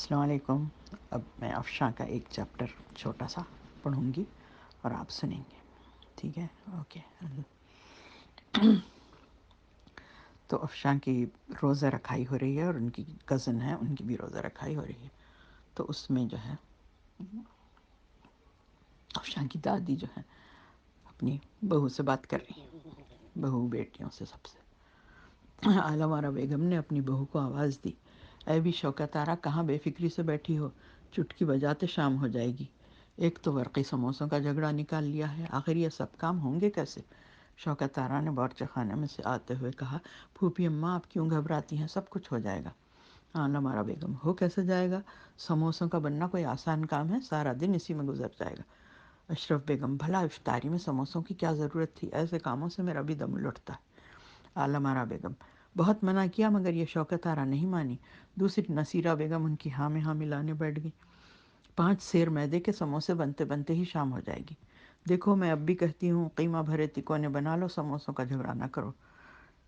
السلام علیکم۔ اب میں افشاں کا ایک چیپٹر چھوٹا سا پڑھوں گی اور آپ سنیں گے، ٹھیک ہے؟ اوکے۔ تو افشاں کی روزہ رکھائی ہو رہی ہے اور ان کی کزن ہے، ان کی بھی روزہ رکھائی ہو رہی ہے۔ تو اس میں جو ہے افشاں کی دادی جو ہے اپنی بہو سے بات کر رہی ہیں، بہو بیٹیوں سے سب سے۔ عالم آرا بیگم نے اپنی بہو کو آواز دی، اے بھی شوکت آرا، کہاں بے فکری سے بیٹھی ہو؟ چٹکی بجاتے شام ہو جائے گی۔ ایک تو ورقی سموسوں کا جھگڑا نکال لیا ہے، آخر یہ سب کام ہوں گے کیسے؟ شوکت آرا نے باورچی خانے میں سے آتے ہوئے کہا، پھوپھی اماں آپ کیوں گھبراتی ہیں؟ سب کچھ ہو جائے گا۔ عالم آرا بیگم، ہو کیسے جائے گا؟ سموسوں کا بننا کوئی آسان کام ہے؟ سارا دن اسی میں گزر جائے گا۔ اشرف بیگم، بھلا افطاری میں سموسوں کی کیا ضرورت تھی؟ ایسے کاموں سے میرا بھی دم لٹتا ہے۔ عالم آرا بیگم، بہت منع کیا مگر یہ شوکت آرا نہیں مانی۔ دوسری نصیرہ بیگم ان کی ہاں میں ہاں ملانے بیٹھ گئی۔ 5 سیر میدے کے سموسے بنتے بنتے ہی شام ہو جائے گی۔ دیکھو میں اب بھی کہتی ہوں قیمہ بھرے تکونے بنا لو، سموسوں کا جھگڑا نہ کرو۔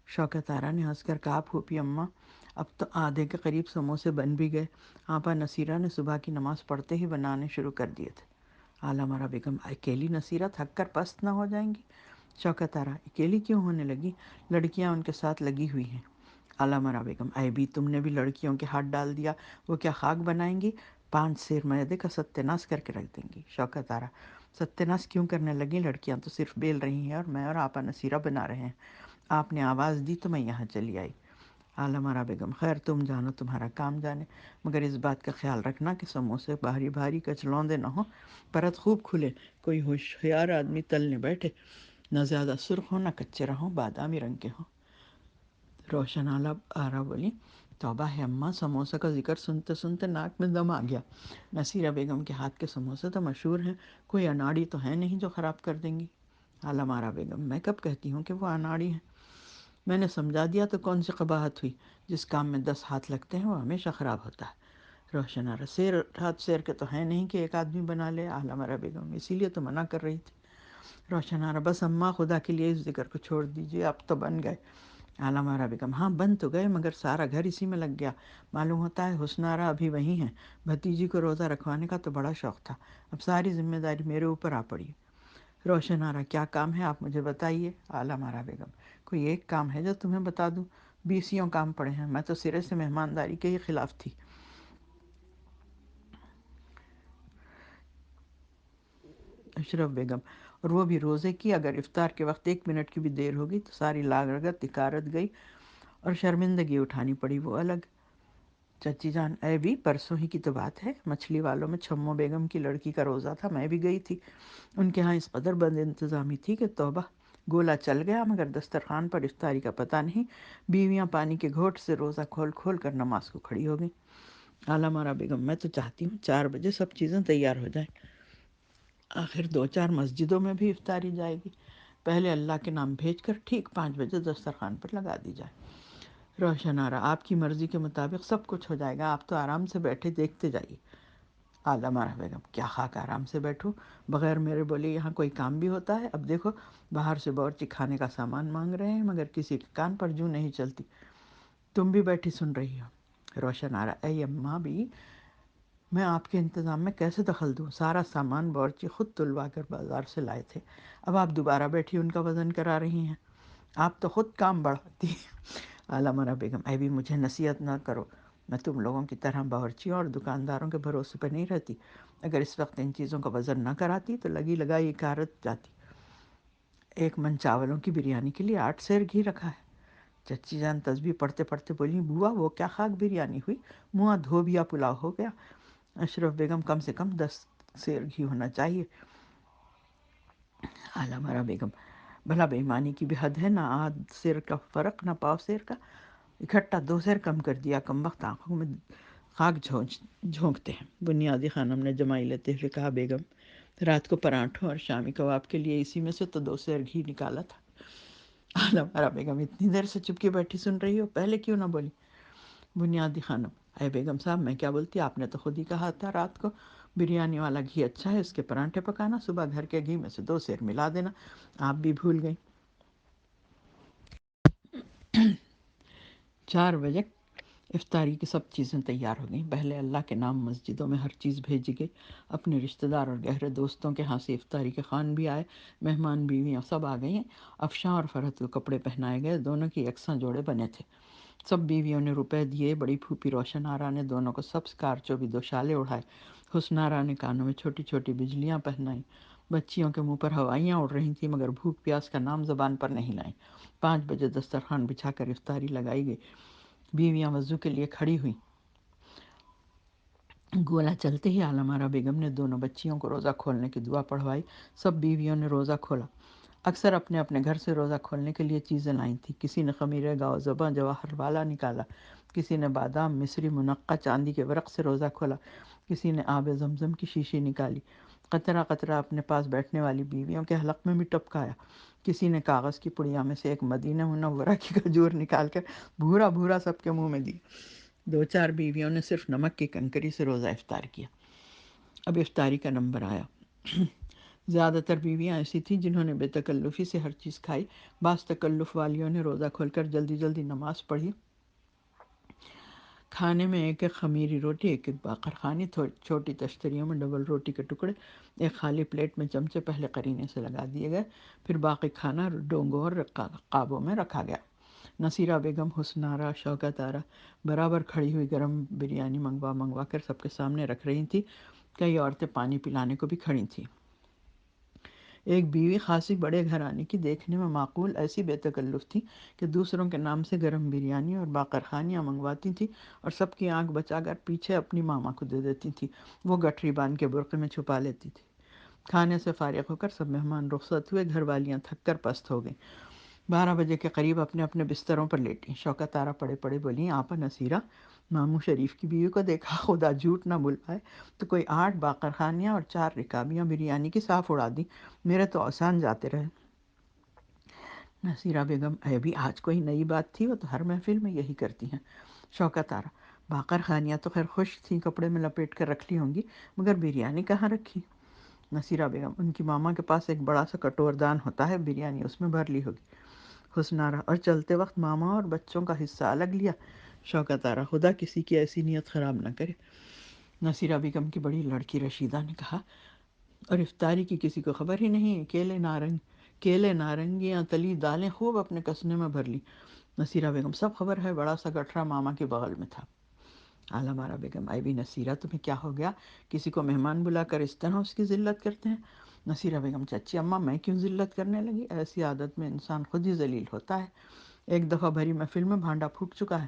شوکت آرا نے ہنس کر کہا، پھوپھی اماں اب تو آدھے کے قریب سموسے بن بھی گئے۔ آپا نصیرہ نے صبح کی نماز پڑھتے ہی بنانے شروع کر دیے تھے۔ عالم آرا بیگم، اکیلی نصیرہ تھک کر پست نہ ہو جائیں گی؟ شوکت آرا، اکیلی کیوں ہونے لگی؟ لڑکیاں ان کے ساتھ لگی ہوئی ہیں۔ عالم آرا بیگم، اے بھی تم نے بھی لڑکیوں کے ہاتھ ڈال دیا، وہ کیا خاک بنائیں گی؟ 5 سیر میدے کا ستیہ ناش کر کے رکھ دیں گی۔ شوکت آرا، ستیہ ناش کیوں کرنے لگیں؟ لڑکیاں تو صرف بیل رہی ہیں اور میں اور آپا نصیرہ بنا رہے ہیں۔ آپ نے آواز دی تو میں یہاں چلی آئی۔ عالم آرا بیگم، خیر تم جانو تمہارا کام جانے، مگر اس بات کا خیال رکھنا کہ سموسے بھاری بھاری کچلوندے نہ ہوں، پرت خوب کھلے، کوئی ہوشیار آدمی تلنے بیٹھے، نہ زیادہ سرخ ہوں نہ کچے رہوں، بادامی رنگ کے ہوں۔ روشن آرا بولی، توبہ ہے اماں، سموسہ کا ذکر سنتے سنتے ناک میں دم آ گیا۔ نصیرہ بیگم کے ہاتھ کے سموسے تو مشہور ہیں، کوئی اناڑی تو ہے نہیں جو خراب کر دیں گی۔ عالم آرا بیگم، میں کب کہتی ہوں کہ وہ اناڑی ہیں؟ میں نے سمجھا دیا تو کون سی قباحت ہوئی؟ جس کام میں 10 ہاتھ لگتے ہیں وہ ہمیشہ خراب ہوتا ہے۔ روشن آرا، سیر ہاتھ سیر کے تو ہے نہیں کہ ایک آدمی بنا لے۔ عالم آرا بیگم، اسی لیے تو منع کر رہی تھی۔ روشن آرا، بس اماں خدا کے لیے اس ذکر کو چھوڑ دیجیے، اب تو بن گئے۔ عالم آرا بیگم، ہاں بن تو گئے مگر سارا گھر اسی میں لگ گیا۔ معلوم ہوتا ہے حسن آرا ابھی وہی ہیں، بھتیجی کو روزہ رکھوانے کا تو بڑا شوق تھا، اب ساری ذمہ داری میرے اوپر آ پڑی۔ روشن آرا، کیا کام ہے آپ مجھے بتائیے۔ عالم آرا بیگم، کوئی ایک کام ہے جو تمہیں بتا دوں؟ 20 کام پڑے ہیں، میں تو سرے سے مہمانداری کے ہی خلاف تھی۔ اشرف بیگم، اور وہ بھی روزے کی، اگر افطار کے وقت 1 منٹ کی بھی دیر ہوگی تو ساری لاگت تکارت گئی اور شرمندگی اٹھانی پڑی، وہ الگ۔ چچی جان، اے بھی پرسوں ہی کی تو بات ہے، مچھلی والوں میں چھمو بیگم کی لڑکی کا روزہ تھا، میں بھی گئی تھی۔ ان کے ہاں اس قدر بد انتظامی تھی کہ توبہ، گولا چل گیا مگر دسترخوان پر افطاری کا پتہ نہیں، بیویاں پانی کے گھونٹ سے روزہ کھول کھول کر نماز کو کھڑی ہو گئیں۔ عالم آرا بیگم، میں تو چاہتی ہوں 4 بجے سب چیزیں تیار ہو جائیں، آخر 2-4 مسجدوں میں بھی افطاری جائے گی، پہلے اللہ کے نام بھیج کر ٹھیک 5 بجے دسترخوان پر لگا دی جائے۔ روشن آرا، آپ کی مرضی کے مطابق سب کچھ ہو جائے گا، آپ تو آرام سے بیٹھے دیکھتے جائیے۔ عالم آرا بیگم، کیا خاک آرام سے بیٹھوں؟ بغیر میرے بولے یہاں کوئی کام بھی ہوتا ہے؟ اب دیکھو باہر سے باورچی کھانے کا سامان مانگ رہے ہیں مگر کسی کے کان پر جوں نہیں چلتی، تم بھی بیٹھی سن رہی ہو۔ روشن آرا، اے اماں بھی، میں آپ کے انتظام میں کیسے دخل دوں؟ سارا سامان باورچی خود تلوا کر بازار سے لائے تھے، اب آپ دوبارہ بیٹھی ان کا وزن کرا رہی ہیں، آپ تو خود کام بڑھاتی ہیں۔ عالم آرا بیگم، اے بھی مجھے نصیحت نہ کرو، میں تم لوگوں کی طرح باورچیوں اور دکانداروں کے بھروسے پہ نہیں رہتی، اگر اس وقت ان چیزوں کا وزن نہ کراتی تو لگی لگائی کارت جاتی۔ 1 من چاولوں کی بریانی کے لیے 8 سیر گھی رکھا ہے۔ چچی جان تسبیح پڑھتے پڑھتے بولی، بوا وہ کیا خاک بریانی ہوئی، منہ دھوبیا پلاؤ ہو گیا۔ اشرف بیگم، کم سے کم 10 سیر گھی ہونا چاہیے۔ عالم آرا بیگم، بھلا بے ایمانی کی بھی حد ہے، نہ آدھ سیر کا فرق نہ پاؤ سیر کا، اکٹھا 2 سیر کم کر دیا، کم وقت آنکھوں میں خاک جھونکتے ہیں۔ بنیادی خانم نے جمائی لیتے ہوئے کہا، بیگم رات کو پراٹھوں اور شامی کباب کے لیے اسی میں سے تو 2 سیر گھی نکالا تھا۔ عالم آرا بیگم، اتنی دیر سے چپ کے بیٹھی سن رہی ہو، پہلے کیوں نہ بولی؟ بنیادی خانم، اے بیگم صاحب میں کیا بولتی، آپ نے تو خود ہی کہا تھا رات کو بریانی والا گھی اچھا ہے، اس کے پراٹھے پکانا، صبح گھر کے گھی میں سے 2 سیر ملا دینا، آپ بھی بھول گئیں۔ 4 بجے افطاری کی سب چیزیں تیار ہو گئیں۔ پہلے اللہ کے نام مسجدوں میں ہر چیز بھیجی گئی۔ اپنے رشتہ دار اور گہرے دوستوں کے ہاں سے افطاری کے خوان بھی آئے، مہمان بیویاں سب آ گئی ہیں۔ افشاں اور فرحت کو کپڑے پہنائے گئے، دونوں کی یکساں جوڑے بنے تھے۔ سب بیویوں نے روپے دیے۔ بڑی پھوپھی روشن آرا نے دونوں کو سبز کارچوبی دوشالے اڑھائے۔ حسن آرا نے کانوں میں چھوٹی چھوٹی بجلیاں پہنائیں۔ بچیوں کے منہ پر ہوائیاں اڑ رہی تھیں مگر بھوک پیاس کا نام زبان پر نہیں لائیں۔ 5 بجے دسترخوان بچھا کر افطاری لگائی گئی۔ بیویاں وضو کے لیے کھڑی ہوئیں۔ گولا چلتے ہی عالم آرا بیگم نے دونوں بچیوں کو روزہ کھولنے کی دعا پڑھوائی۔ سب بیویوں نے روزہ کھولا۔ اکثر اپنے اپنے گھر سے روزہ کھولنے کے لیے چیزیں لائیں تھیں۔ کسی نے خمیرے گاؤ زباں جواہر والا نکالا، کسی نے بادام مصری منقع چاندی کے ورق سے روزہ کھولا، کسی نے آب زمزم کی شیشی نکالی، قطرہ قطرہ اپنے پاس بیٹھنے والی بیویوں کے حلق میں بھی ٹپکایا، کسی نے کاغذ کی پڑیا میں سے ایک مدینہ منورہ کی کھجور نکال کر بھورا بھورا سب کے منہ میں دی۔ 2 4 بیویوں نے صرف نمک کی کنکری سے روزہ افطار کیا۔ اب افطاری کا نمبر آیا۔ زیادہ تر بیویاں ایسی تھیں جنہوں نے بے تکلفی سے ہر چیز کھائی۔ بعض تکلف والیوں نے روزہ کھول کر جلدی جلدی نماز پڑھی۔ کھانے میں ایک ایک خمیری روٹی، ایک ایک باقر خوانی، چھوٹی تشتریوں میں ڈبل روٹی کے ٹکڑے ایک خالی پلیٹ میں چمچے پہلے قرینے سے لگا دیے گئے، پھر باقی کھانا ڈونگوں اور قابوں میں رکھا گیا۔ نصیرہ بیگم، حسن آرا، شوکت آرا برابر کھڑی ہوئی گرم بریانی منگوا کر سب کے سامنے رکھ رہی تھیں۔ کئی عورتیں پانی پلانے کو بھی کھڑی تھیں۔ ایک بیوی خاصی بڑے گھرانے کی دیکھنے میں معقول ایسی بے تکلف تھی کہ دوسروں کے نام سے گرم بریانی اور باقر خوانیاں منگواتی تھی اور سب کی آنکھ بچا کر پیچھے اپنی ماما کو دے دیتی تھی، وہ گٹھری باندھ کے برقعے میں چھپا لیتی تھی۔ کھانے سے فارغ ہو کر سب مہمان رخصت ہوئے، گھر والیاں تھک کر پست ہو گئیں۔ 12 بجے کے قریب اپنے اپنے بستروں پر لیٹیں۔ شوکت آرا پڑے پڑے بولیں، آپا نصیرہ، ماموں شریف کی بیوی کو دیکھا، خدا جھوٹ نہ بلوائے تو کوئی 8 باقر خوانیاں اور 4 رکابیاں بریانی کی صاف اڑا دیں، میرے تو اوسان جاتے رہے۔ نصیرہ بیگم، ابھی آج کوئی نئی بات تھی؟ وہ تو ہر محفل میں یہی کرتی ہیں۔ شوکت آرا، باقر خوانیاں تو خیر خوش تھیں، کپڑے میں لپیٹ کر رکھ لی ہوں گی، مگر بریانی کہاں رکھی؟ نصیرہ بیگم، ان کی ماما کے پاس ایک بڑا سا کٹور دان ہوتا ہے، بریانی اس میں بھر لی ہوگی۔ حسن آرا، اور چلتے وقت ماما اور بچوں کا حصہ الگ لیا؟ شوکت آرا، خدا کسی کی ایسی نیت خراب نہ کرے۔ نصیرہ بیگم کی بڑی لڑکی رشیدہ نے کہا، اور افطاری کی کسی کو خبر ہی نہیں؟ کیلے نارنگیاں تلی دالیں خوب اپنے کسنے میں بھر لی۔ نصیرہ بیگم، سب خبر ہے، بڑا سا گٹھرا ماما کے بغل میں تھا۔ عالم آرا بیگم، آئی بھی نصیرہ، تمہیں کیا ہو گیا؟ کسی کو مہمان بلا کر اس طرح اس کی ذلت کرتے ہیں؟ نصیرہ بیگم، چچی اماں، میں کیوں ذلت کرنے لگی؟ ایسی عادت میں انسان خود ہی ذلیل ہوتا ہے۔ ایک دفعہ بھری محفل میں بھانڈا پھوٹ چکا ہے۔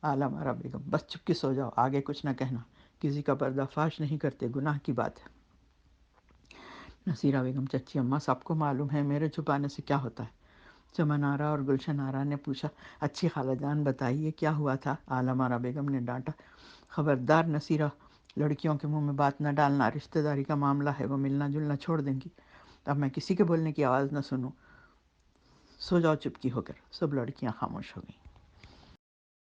عالم آرا بیگم، بس چپ کے سو جاؤ، آگے کچھ نہ کہنا، کسی کا پردہ فاش نہیں کرتے، گناہ کی بات ہے۔ نصیرہ بیگم، چچی اماں، سب کو معلوم ہے، میرے چھپانے سے کیا ہوتا ہے؟ چمن آرا اور گلشن آرا نے پوچھا، اچھی خالہ جان بتائیے کیا ہوا تھا؟ عالم آرا بیگم نے ڈانٹا، خبردار نصیرہ، لڑکیوں کے منہ میں بات نہ ڈالنا، رشتہ داری کا معاملہ ہے، وہ ملنا جلنا چھوڑ دیں گی۔ اب میں کسی کے بولنے کی آواز نہ سنوں، سو جاؤ چپکی ہو کر۔ سب لڑکیاں خاموش ہو گئیں۔